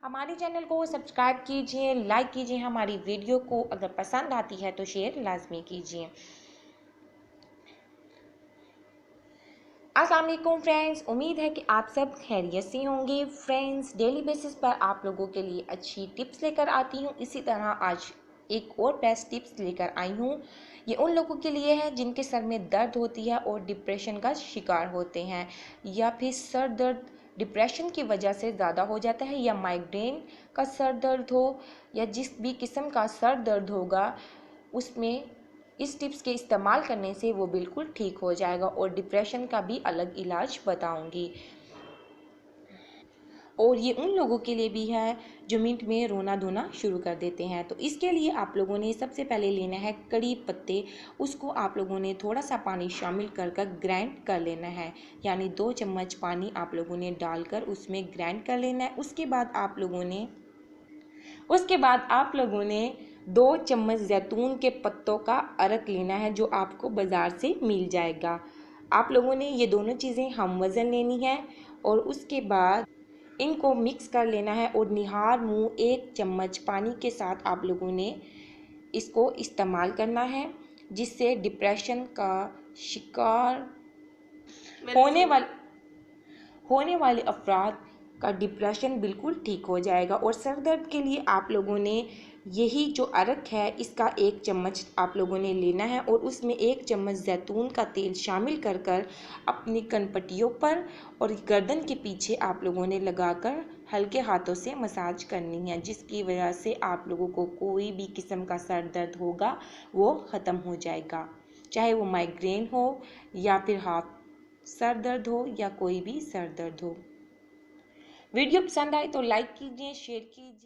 हमारे चैनल को सब्सक्राइब कीजिए, लाइक कीजिए। हमारी वीडियो को अगर पसंद आती है तो शेयर लाजमी कीजिए। अस्सलाम वालेकुम फ्रेंड्स, उम्मीद है कि आप सब खैरियत से होंगे। फ्रेंड्स, डेली बेसिस पर आप लोगों के लिए अच्छी टिप्स लेकर आती हूँ। इसी तरह आज एक और बेस्ट टिप्स लेकर आई हूँ। ये उन लोगों के लिए है जिनके सर में दर्द होती है और डिप्रेशन का शिकार होते हैं, या फिर सर दर्द डिप्रेशन की वजह से ज़्यादा हो जाता है, या माइग्रेन का सर दर्द हो, या जिस भी किस्म का सर दर्द होगा उसमें इस टिप्स के इस्तेमाल करने से वो बिल्कुल ठीक हो जाएगा। और डिप्रेशन का भी अलग इलाज बताऊंगी। और ये उन लोगों के लिए भी है जो मिनट में रोना धोना शुरू कर देते हैं। तो इसके लिए आप लोगों ने सबसे पहले लेना है कड़ी पत्ते। उसको आप लोगों ने थोड़ा सा पानी शामिल कर ग्राइंड कर लेना है, यानी 2 चम्मच पानी आप लोगों ने डालकर उसमें ग्राइंड कर लेना है। उसके बाद आप लोगों ने 2 चम्मच जैतून के पत्तों का अर्क लेना है, जो आपको बाज़ार से मिल जाएगा। आप लोगों ने ये दोनों चीज़ें हम वज़न लेनी है और उसके बाद इनको मिक्स कर लेना है। और निहार मुँह 1 चम्मच पानी के साथ आप लोगों ने इसको इस्तेमाल करना है, जिससे डिप्रेशन का शिकार होने वाले अफराद का डिप्रेशन बिल्कुल ठीक हो जाएगा। और सर दर्द के लिए आप लोगों ने यही जो अर्क है इसका 1 चम्मच आप लोगों ने लेना है और उसमें 1 चम्मच जैतून का तेल शामिल कर अपनी कनपट्टियों पर और गर्दन के पीछे आप लोगों ने लगाकर हल्के हाथों से मसाज करनी है, जिसकी वजह से आप लोगों को कोई भी किस्म का सर दर्द होगा वो ख़त्म हो जाएगा, चाहे वो माइग्रेन हो या फिर हाथ सर दर्द हो या कोई भी सर दर्द हो। वीडियो पसंद आए तो लाइक कीजिए, शेयर कीजिए।